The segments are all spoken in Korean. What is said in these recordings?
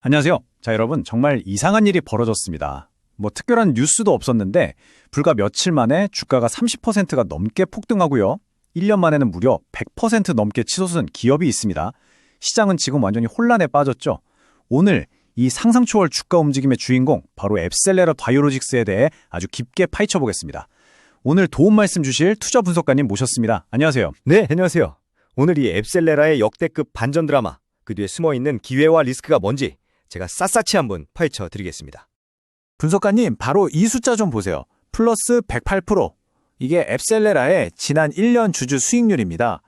안녕하세요. 자, 여러분, 정말 이상한 일이 벌어졌습니다. 뭐 특별한 뉴스도 없었는데 불과 며칠 만에 주가가 30%가 넘게 폭등하고요. 1년 만에는 무려 100% 넘게 치솟은 기업이 있습니다. 시장은 지금 완전히 혼란에 빠졌죠. 오늘 이 상상 초월 주가 움직임의 주인공 바로 앱셀레라 바이오로직스에 대해 아주 깊게 파헤쳐 보겠습니다. 오늘 도움 말씀 주실 투자 분석가님 모셨습니다. 안녕하세요. 네, 안녕하세요. 오늘 이 앱셀레라의 역대급 반전 드라마, 그 뒤에 숨어있는 기회와 리스크가 뭔지 제가 샅샅이 한번 파헤쳐 드리겠습니다. 분석가님, 바로 이 숫자 좀 보세요. 플러스 108%. 이게 앱셀레라의 지난 1년 주주 수익률입니다.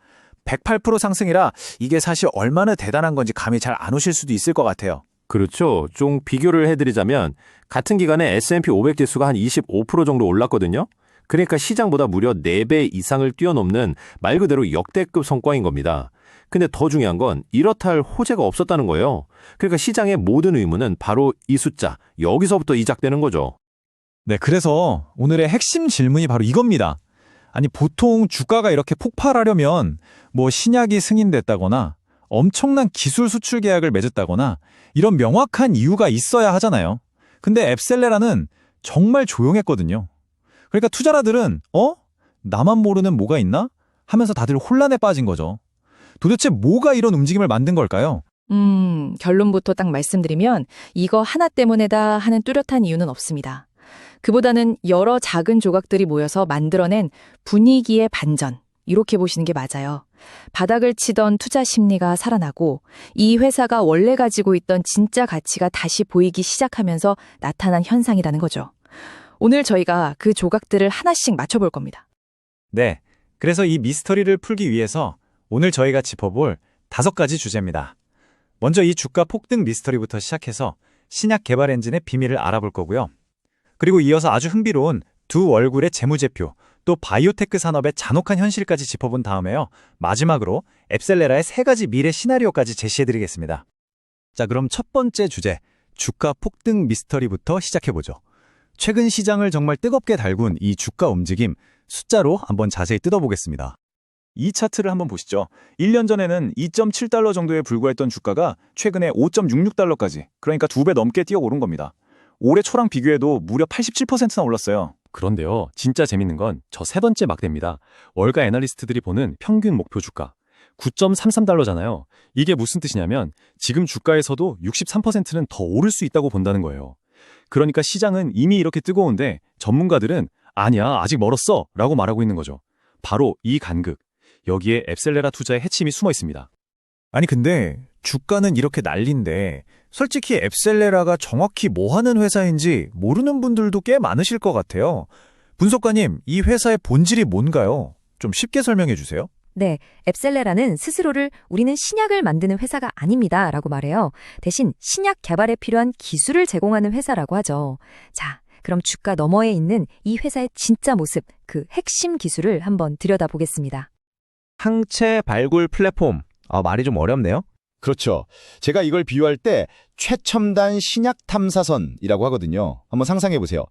108% 상승이라 이게 사실 얼마나 대단한 건지 감이 잘 안 오실 수도 있을 것 같아요. 그렇죠. 좀 비교를 해드리자면 같은 기간에 S&P 500 지수가 한 25% 정도 올랐거든요. 그러니까 시장보다 무려 4배 이상을 뛰어넘는 말 그대로 역대급 성과인 겁니다. 근데 더 중요한 건 이렇다 할 호재가 없었다는 거예요. 그러니까 시장의 모든 의문은 바로 이 숫자, 여기서부터 이작되는 거죠. 네, 그래서 오늘의 핵심 질문이 바로 이겁니다. 아니, 보통 주가가 이렇게 폭발하려면 뭐 신약이 승인됐다거나 엄청난 기술 수출 계약을 맺었다거나 이런 명확한 이유가 있어야 하잖아요. 근데 앱셀레라는 정말 조용했거든요. 그러니까 투자자들은 나만 모르는 뭐가 있나? 하면서 다들 혼란에 빠진 거죠. 도대체 뭐가 이런 움직임을 만든 걸까요? 결론부터 딱 말씀드리면 이거 하나 때문에다 하는 뚜렷한 이유는 없습니다. 그보다는 여러 작은 조각들이 모여서 만들어낸 분위기의 반전, 이렇게 보시는 게 맞아요. 바닥을 치던 투자 심리가 살아나고 이 회사가 원래 가지고 있던 진짜 가치가 다시 보이기 시작하면서 나타난 현상이라는 거죠. 오늘 저희가 그 조각들을 하나씩 맞춰볼 겁니다. 네, 그래서 이 미스터리를 풀기 위해서 오늘 저희가 짚어볼 5가지 주제입니다. 먼저 이 주가 폭등 미스터리부터 시작해서 신약 개발 엔진의 비밀을 알아볼 거고요. 그리고 이어서 아주 흥미로운 두 얼굴의 재무제표, 또 바이오테크 산업의 잔혹한 현실까지 짚어본 다음에요. 마지막으로 앱셀레라의 3가지 미래 시나리오까지 제시해드리겠습니다. 자, 그럼 첫 번째 주제, 주가 폭등 미스터리부터 시작해보죠. 최근 시장을 정말 뜨겁게 달군 이 주가 움직임, 숫자로 한번 자세히 뜯어보겠습니다. 이 차트를 한번 보시죠. 1년 전에는 2.7달러 정도에 불과했던 주가가 최근에 5.66달러까지, 그러니까 2배 넘게 뛰어오른 겁니다. 올해 초랑 비교해도 무려 87%나 올랐어요. 그런데요, 진짜 재밌는 건 저 세 번째 막대입니다. 월가 애널리스트들이 보는 평균 목표 주가 9.33달러잖아요. 이게 무슨 뜻이냐면 지금 주가에서도 63%는 더 오를 수 있다고 본다는 거예요. 그러니까 시장은 이미 이렇게 뜨거운데 전문가들은 아니야, 아직 멀었어 라고 말하고 있는 거죠. 바로 이 간극, 여기에 앱셀레라 투자의 핵심이 숨어 있습니다. 아니, 근데 주가는 이렇게 난리인데 솔직히 앱셀레라가 정확히 뭐 하는 회사인지 모르는 분들도 꽤 많으실 것 같아요. 분석가님, 이 회사의 본질이 뭔가요? 좀 쉽게 설명해 주세요. 네, 앱셀레라는 스스로를 우리는 신약을 만드는 회사가 아닙니다 라고 말해요. 대신 신약 개발에 필요한 기술을 제공하는 회사라고 하죠. 자, 그럼 주가 너머에 있는 이 회사의 진짜 모습, 그 핵심 기술을 한번 들여다보겠습니다. 항체 발굴 플랫폼. 말이 좀 어렵네요. 그렇죠. 제가 이걸 비유할 때 최첨단 신약 탐사선이라고 하거든요. 한번 상상해 보세요.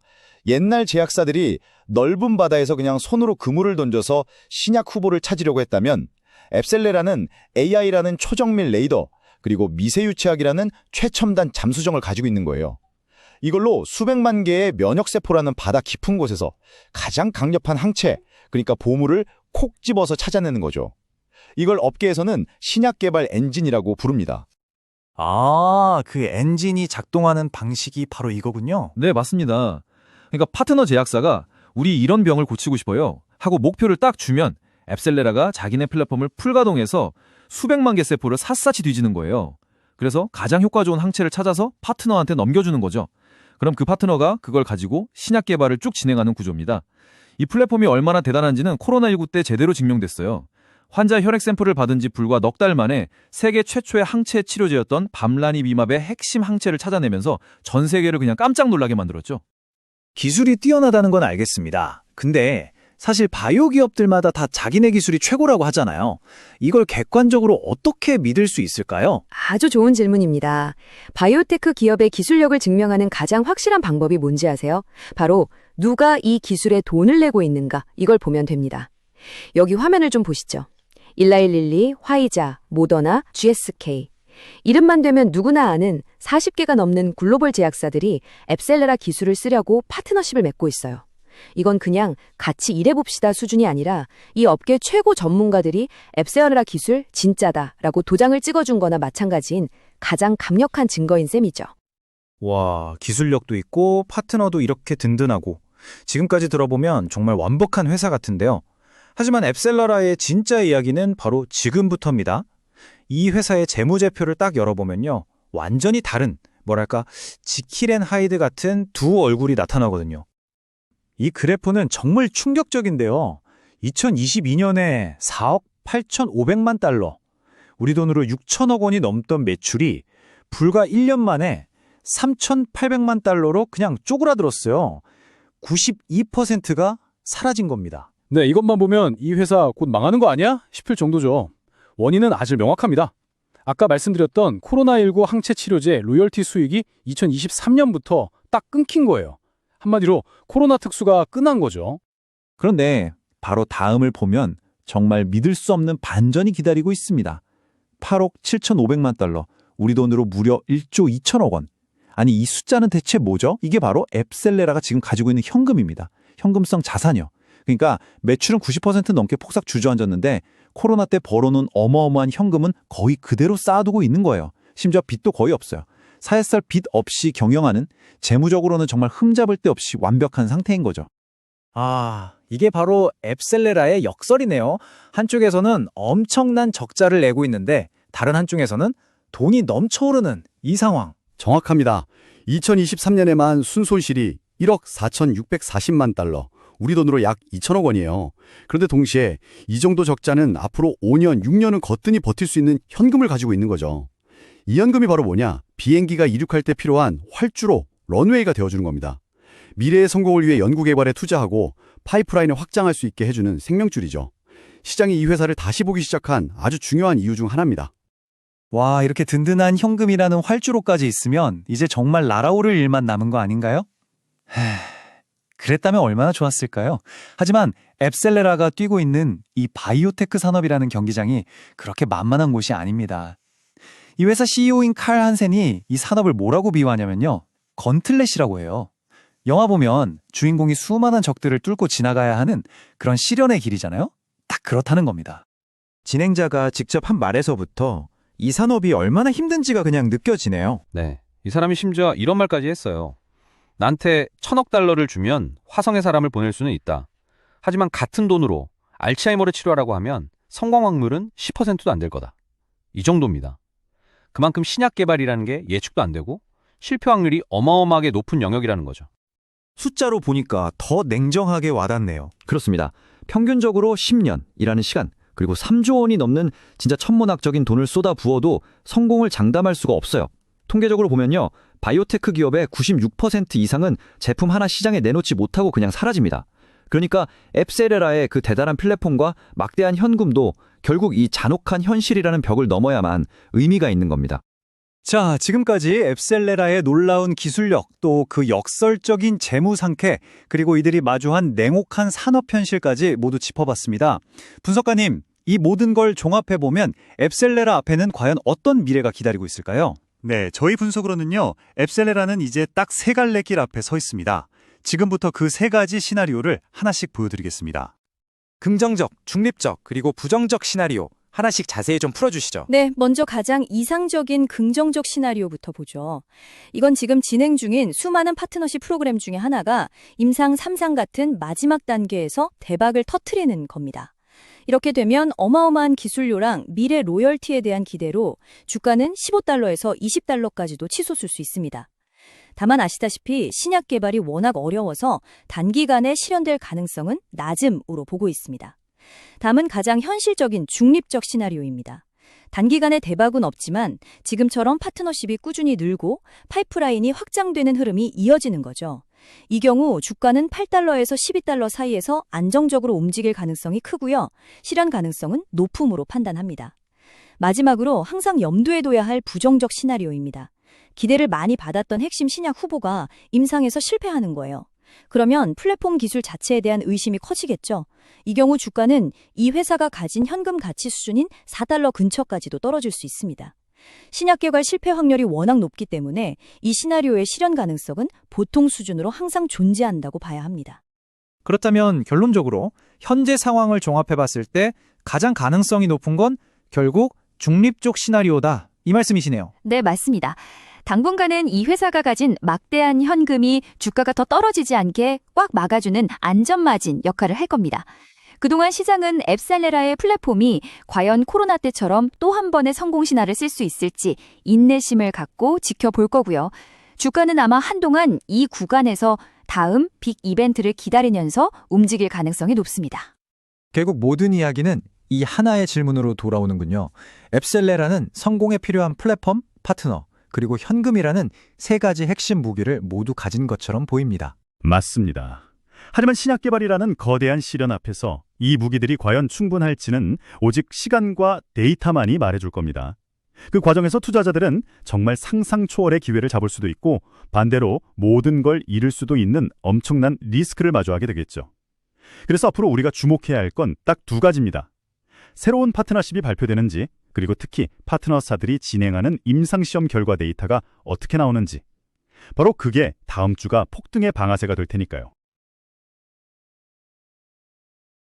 옛날 제약사들이 넓은 바다에서 그냥 손으로 그물을 던져서 신약 후보를 찾으려고 했다면 앱셀레라는 AI라는 초정밀 레이더, 그리고 미세유치학이라는 최첨단 잠수정을 가지고 있는 거예요. 이걸로 수백만 개의 면역세포라는 바다 깊은 곳에서 가장 강력한 항체, 그러니까 보물을 콕 집어서 찾아내는 거죠. 이걸 업계에서는 신약 개발 엔진이라고 부릅니다. 아, 그 엔진이 작동하는 방식이 바로 이거군요. 네, 맞습니다. 그러니까 파트너 제약사가 우리 이런 병을 고치고 싶어요 하고 목표를 딱 주면 앱셀레라가 자기네 플랫폼을 풀가동해서 수백만 개 세포를 샅샅이 뒤지는 거예요. 그래서 가장 효과 좋은 항체를 찾아서 파트너한테 넘겨주는 거죠. 그럼 그 파트너가 그걸 가지고 신약 개발을 쭉 진행하는 구조입니다. 이 플랫폼이 얼마나 대단한지는 코로나19 때 제대로 증명됐어요. 환자 혈액 샘플을 받은 지 불과 넉 달 만에 세계 최초의 항체 치료제였던 밤라니비맙의 핵심 항체를 찾아내면서 전 세계를 그냥 깜짝 놀라게 만들었죠. 기술이 뛰어나다는 건 알겠습니다. 근데 사실 바이오 기업들마다 다 자기네 기술이 최고라고 하잖아요. 이걸 객관적으로 어떻게 믿을 수 있을까요? 아주 좋은 질문입니다. 바이오테크 기업의 기술력을 증명하는 가장 확실한 방법이 뭔지 아세요? 바로 누가 이 기술에 돈을 내고 있는가, 이걸 보면 됩니다. 여기 화면을 좀 보시죠. 일라일릴리, 화이자, 모더나, GSK. 이름만 되면 누구나 아는 40개가 넘는 글로벌 제약사들이 앱셀레라 기술을 쓰려고 파트너십을 맺고 있어요. 이건 그냥 같이 일해봅시다 수준이 아니라 이 업계 최고 전문가들이 앱셀레라 기술 진짜다라고 도장을 찍어준 거나 마찬가지인 가장 강력한 증거인 셈이죠. 와, 기술력도 있고 파트너도 이렇게 든든하고 지금까지 들어보면 정말 완벽한 회사 같은데요. 하지만 앱셀러라의 진짜 이야기는 바로 지금부터입니다. 이 회사의 재무제표를 딱 열어보면요. 완전히 다른, 뭐랄까, 지킬 앤 하이드 같은 두 얼굴이 나타나거든요. 이 그래프는 정말 충격적인데요. 2022년에 4억 8,500만 달러, 우리 돈으로 6천억 원이 넘던 매출이 불과 1년 만에 3,800만 달러로 그냥 쪼그라들었어요. 92%가 사라진 겁니다. 네, 이것만 보면 이 회사 곧 망하는 거 아니야? 싶을 정도죠. 원인은 아주 명확합니다. 아까 말씀드렸던 코로나19 항체 치료제 로열티 수익이 2023년부터 딱 끊긴 거예요. 한마디로 코로나 특수가 끝난 거죠. 그런데 바로 다음을 보면 정말 믿을 수 없는 반전이 기다리고 있습니다. 8억 7,500만 달러, 우리 돈으로 무려 1조 2천억 원. 아니, 이 숫자는 대체 뭐죠? 이게 바로 앱셀레라가 지금 가지고 있는 현금입니다. 현금성 자산이요. 그러니까 매출은 90% 넘게 폭삭 주저앉았는데 코로나 때 벌어놓은 어마어마한 현금은 거의 그대로 쌓아두고 있는 거예요. 심지어 빚도 거의 없어요. 사회살 빚 없이 경영하는, 재무적으로는 정말 흠잡을 데 없이 완벽한 상태인 거죠. 아, 이게 바로 앱셀레라의 역설이네요. 한쪽에서는 엄청난 적자를 내고 있는데 다른 한쪽에서는 돈이 넘쳐오르는 이 상황. 정확합니다. 2023년에만 순손실이 1억 4,640만 달러, 우리 돈으로 약 2천억 원이에요. 그런데 동시에 이 정도 적자는 앞으로 5년, 6년은 거뜬히 버틸 수 있는 현금을 가지고 있는 거죠. 이 현금이 바로 뭐냐? 비행기가 이륙할 때 필요한 활주로, 런웨이가 되어주는 겁니다. 미래의 성공을 위해 연구개발에 투자하고 파이프라인을 확장할 수 있게 해주는 생명줄이죠. 시장이 이 회사를 다시 보기 시작한 아주 중요한 이유 중 하나입니다. 와, 이렇게 든든한 현금이라는 활주로까지 있으면 이제 정말 날아오를 일만 남은 거 아닌가요? 그랬다면 얼마나 좋았을까요? 하지만 앱셀레라가 뛰고 있는 이 바이오테크 산업이라는 경기장이 그렇게 만만한 곳이 아닙니다. 이 회사 CEO인 칼 한센이 이 산업을 뭐라고 비유하냐면요. 건틀렛이라고 해요. 영화 보면 주인공이 수많은 적들을 뚫고 지나가야 하는 그런 시련의 길이잖아요? 딱 그렇다는 겁니다. 진행자가 직접 한 말에서부터 이 산업이 얼마나 힘든지가 그냥 느껴지네요. 네, 이 사람이 심지어 이런 말까지 했어요. 나한테 1,000억 달러를 주면 화성에 사람을 보낼 수는 있다. 하지만 같은 돈으로 알츠하이머를 치료하라고 하면 성공 확률은 10%도 안 될 거다. 이 정도입니다. 그만큼 신약 개발이라는 게 예측도 안 되고 실패 확률이 어마어마하게 높은 영역이라는 거죠. 숫자로 보니까 더 냉정하게 와닿네요. 그렇습니다. 평균적으로 10년이라는 시간, 그리고 3조 원이 넘는 진짜 천문학적인 돈을 쏟아 부어도 성공을 장담할 수가 없어요. 통계적으로 보면요. 바이오테크 기업의 96% 이상은 제품 하나 시장에 내놓지 못하고 그냥 사라집니다. 그러니까 앱셀레라의 그 대단한 플랫폼과 막대한 현금도 결국 이 잔혹한 현실이라는 벽을 넘어야만 의미가 있는 겁니다. 자, 지금까지 앱셀레라의 놀라운 기술력, 또 그 역설적인 재무 상태, 그리고 이들이 마주한 냉혹한 산업 현실까지 모두 짚어봤습니다. 분석가님, 이 모든 걸 종합해보면 앱셀레라 앞에는 과연 어떤 미래가 기다리고 있을까요? 네, 저희 분석으로는요, 앱셀레라는 이제 딱 세 갈래 길 앞에 서 있습니다. 지금부터 그 세 가지 시나리오를 하나씩 보여드리겠습니다. 긍정적, 중립적, 그리고 부정적 시나리오 하나씩 자세히 좀 풀어주시죠. 네, 먼저 가장 이상적인 긍정적 시나리오부터 보죠. 이건 지금 진행 중인 수많은 파트너십 프로그램 중에 하나가 임상 3상 같은 마지막 단계에서 대박을 터트리는 겁니다. 이렇게 되면 어마어마한 기술료랑 미래 로열티에 대한 기대로 주가는 15달러에서 20달러까지도 치솟을 수 있습니다. 다만 아시다시피 신약 개발이 워낙 어려워서 단기간에 실현될 가능성은 낮음으로 보고 있습니다. 다음은 가장 현실적인 중립적 시나리오입니다. 단기간에 대박은 없지만 지금처럼 파트너십이 꾸준히 늘고 파이프라인이 확장되는 흐름이 이어지는 거죠. 이 경우 주가는 8달러에서 12달러 사이에서 안정적으로 움직일 가능성이 크고요. 실현 가능성은 높음으로 판단합니다. 마지막으로 항상 염두에 둬야 할 부정적 시나리오입니다. 기대를 많이 받았던 핵심 신약 후보가 임상에서 실패하는 거예요. 그러면 플랫폼 기술 자체에 대한 의심이 커지겠죠. 이 경우 주가는 이 회사가 가진 현금 가치 수준인 4달러 근처까지도 떨어질 수 있습니다. 신약 개발 실패 확률이 워낙 높기 때문에 이 시나리오의 실현 가능성은 보통 수준으로 항상 존재한다고 봐야 합니다. 그렇다면 결론적으로 현재 상황을 종합해 봤을 때 가장 가능성이 높은 건 결국 중립 쪽 시나리오다. 이 말씀이시네요. 네, 맞습니다. 당분간은 이 회사가 가진 막대한 현금이 주가가 더 떨어지지 않게 꽉 막아주는 안전마진 역할을 할 겁니다. 그동안 시장은 앱셀레라의 플랫폼이 과연 코로나 때처럼 또 한 번의 성공 신화를 쓸 수 있을지 인내심을 갖고 지켜볼 거고요. 주가는 아마 한동안 이 구간에서 다음 빅 이벤트를 기다리면서 움직일 가능성이 높습니다. 결국 모든 이야기는 이 하나의 질문으로 돌아오는군요. 앱셀레라는 성공에 필요한 플랫폼, 파트너, 그리고 현금이라는 세 가지 핵심 무기를 모두 가진 것처럼 보입니다. 맞습니다. 하지만 신약 개발이라는 거대한 시련 앞에서 이 무기들이 과연 충분할지는 오직 시간과 데이터만이 말해줄 겁니다. 그 과정에서 투자자들은 정말 상상 초월의 기회를 잡을 수도 있고 반대로 모든 걸 잃을 수도 있는 엄청난 리스크를 마주하게 되겠죠. 그래서 앞으로 우리가 주목해야 할 건 딱 두 가지입니다. 새로운 파트너십이 발표되는지, 그리고 특히 파트너사들이 진행하는 임상시험 결과 데이터가 어떻게 나오는지. 바로 그게 다음 주가 폭등의 방아쇠가 될 테니까요.